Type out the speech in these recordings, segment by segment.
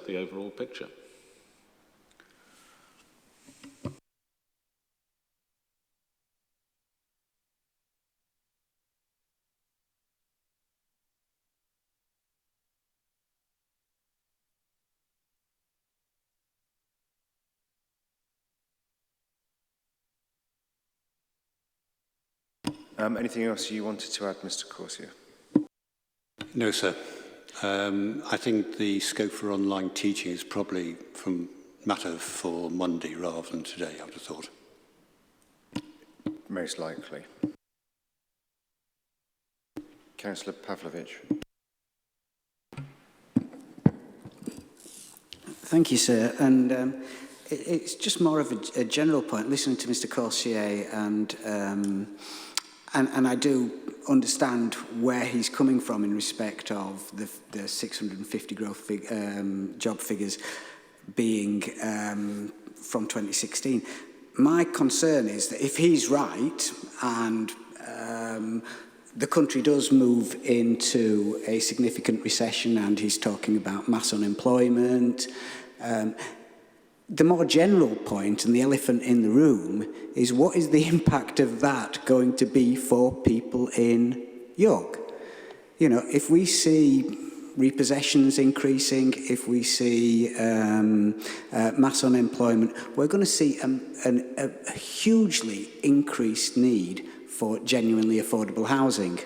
the overall picture. Anything else you wanted to add, Mr. Corsia? No, sir. I think the scope for online teaching is probably matter for Monday rather than today, I would have thought. Most likely. Councillor Pavlovich. Thank you, sir. And it's just more of a general point, listening to Mr. Corsier, and I do understand where he's coming from in respect of the 650 growth job figures being from 2016. My concern is that if he's right and the country does move into a significant recession and he's talking about mass unemployment, the more general point and the elephant in the room is what is the impact of that going to be for people in York? You know, if we see repossessions increasing, if we see mass unemployment, we're going to see a hugely increased need for genuinely affordable housing.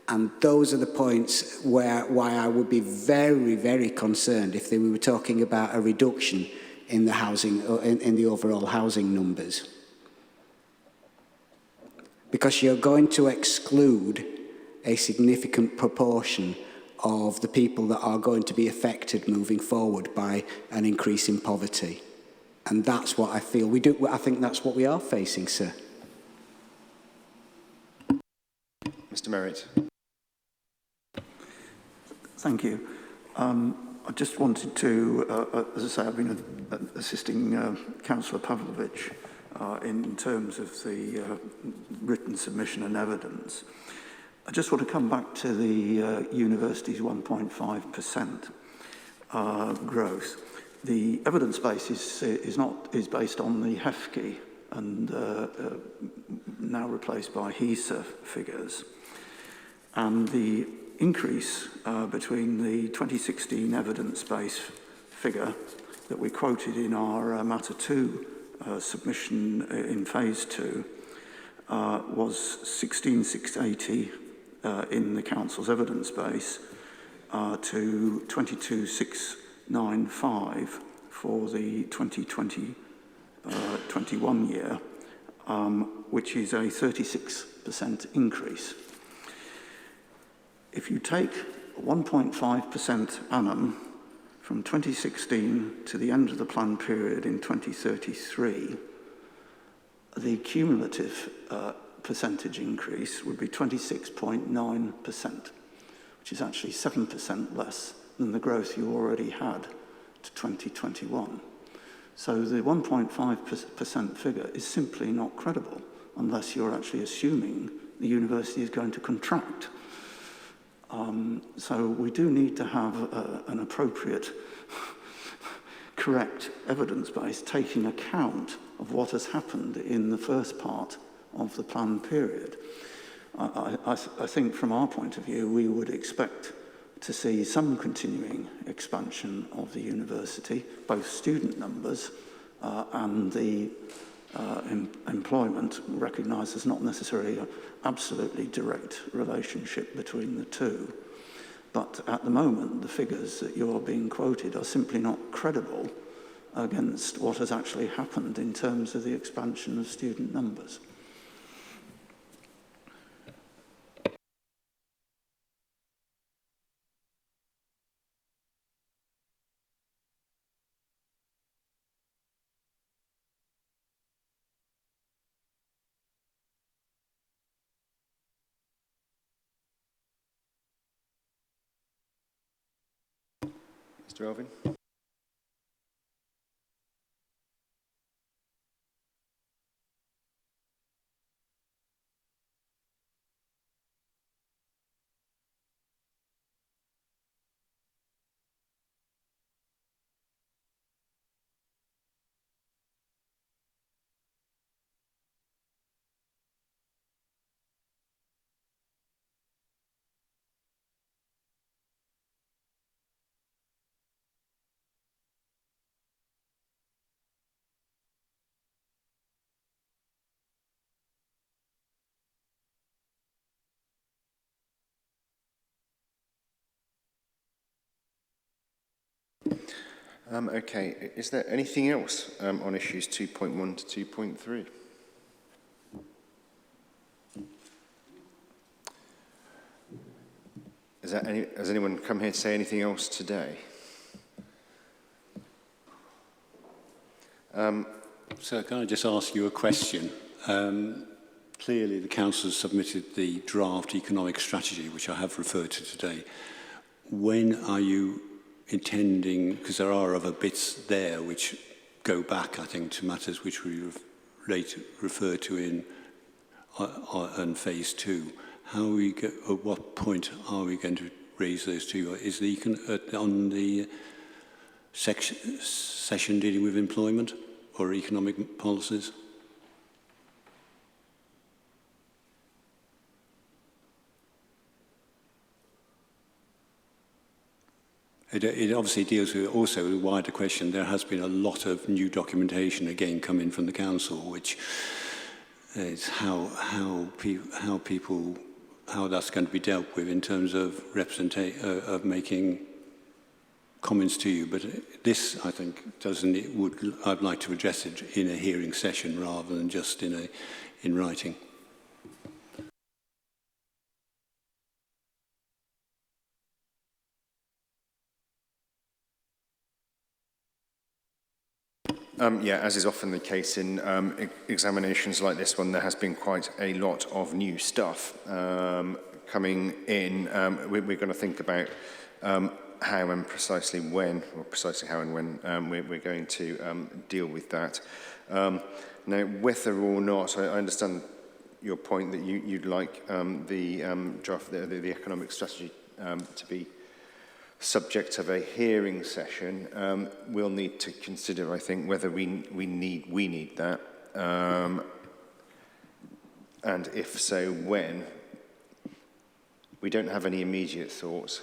And those are the points why I would be very, very concerned if we were talking about a reduction in the housing, in the overall housing numbers. Because you're going to exclude a significant proportion of the people that are going to be affected moving forward by an increase in poverty. And that's what I feel we do. I think that's what we are facing, sir. Mr. Merritt. Thank you. I just wanted to, as I say, I've been assisting Councillor Pavlovich in terms of the written submission and evidence. I just want to come back to the university's 1.5% growth. The evidence base is based on the HEFCE and now replaced by HESA figures, and the increase between the 2016 evidence base figure that we quoted in our Matter 2 submission in Phase 2 was 16,680 in the Council's evidence base to 22,695 for the 2020-21 year, which is a 36% increase. If you take 1.5% annum from 2016 to the end of the planned period in 2033, the cumulative percentage increase would be 26.9%, which is actually 7% less than the growth you already had to 2021. So the 1.5% figure is simply not credible unless you're actually assuming the university is going to contract. So we do need to have an appropriate, correct evidence base taking account of what has happened in the first part of the planned period. I think from our point of view, we would expect to see some continuing expansion of the university, both student numbers and the employment, recognised as not necessarily an absolutely direct relationship between the two. But at the moment, the figures that you're being quoted are simply not credible against what has actually happened in terms of the expansion of student numbers. Mr. Elvin. Okay, is there anything else on issues 2.1 to 2.3? Has anyone come here to say anything else today? Sir, can I just ask you a question? Clearly, the Council has submitted the draft economic strategy, which I have referred to today. When are you intending, because there are other bits there which go back, I think, to matters which we refer to in phase 2. At what point are we going to raise those to you? Is on the session dealing with employment or economic policies? It obviously deals with also a wider question. There has been a lot of new documentation again coming from the council, which is how that's going to be dealt with in terms of of making comments to you. But this, I think, I'd like to address it in a hearing session rather than just in writing. Yeah, as is often the case in examinations like this one, there has been quite a lot of new stuff coming in. We're going to think about how and precisely when, or precisely how and when we're going to deal with that. Now, whether or not, I understand your point that you'd like the draft, the economic strategy to be subject of a hearing session. We'll need to consider, I think, whether we need that, and if so, when. We don't have any immediate thoughts.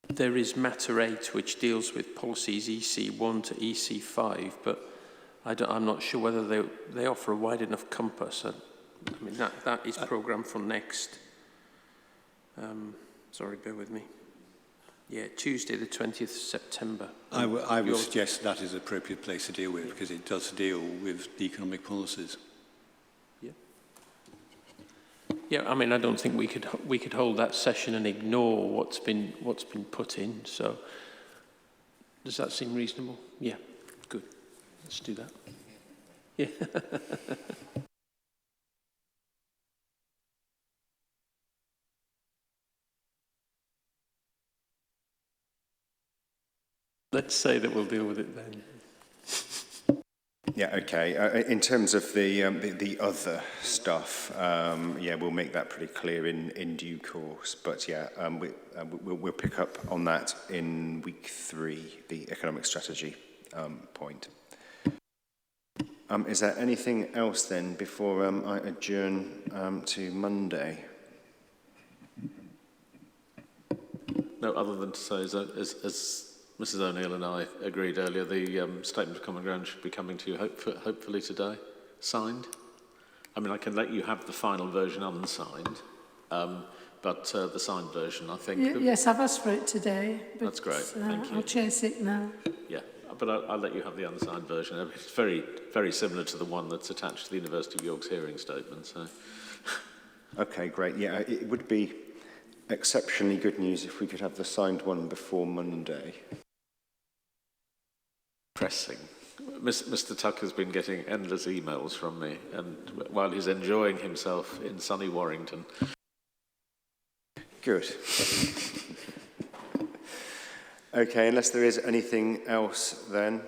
There is matter 8, which deals with policies EC1 to EC5, but I'm not sure whether they offer a wide enough compass. I mean, that is programmed for next. Sorry, bear with me. Yeah, Tuesday, the 20th of September. I would suggest that is an appropriate place to deal with, because it does deal with the economic policies. Yeah. Yeah, I mean, I don't think we could hold that session and ignore what's been put in. So, does that seem reasonable? Yeah, good. Let's do that. Yeah. Let's say that we'll deal with it then. Yeah, okay. In terms of the other stuff, yeah, we'll make that pretty clear in due course. But yeah, we'll pick up on that in week 3, the economic strategy point. Is there anything else then before I adjourn to Monday? No, other than to say, as Mrs. O'Neill and I agreed earlier, the Statement of Common Ground should be coming to you hopefully today, signed. I mean, I can let you have the final version unsigned, but the signed version, I think... Yes, I've asked for it today. But, that's great, thank you. I'll chase it now. Yeah, but I'll let you have the unsigned version. It's very, very similar to the one that's attached to the University of York's hearing statement, so... Okay, great. Yeah, it would be exceptionally good news if we could have the signed one before Monday. Pressing. Mr. Tucker's been getting endless emails from me, and while he's enjoying himself in sunny Warrington. Good. Okay, unless there is anything else then.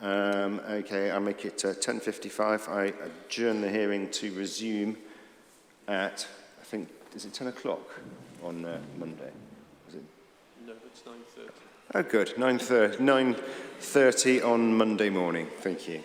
Okay, I make it 10:55. I adjourn the hearing to resume at, I think, is it 10 o'clock on Monday? Is it? No, it's 9:30. Oh, good. 9:30 on Monday morning. Thank you.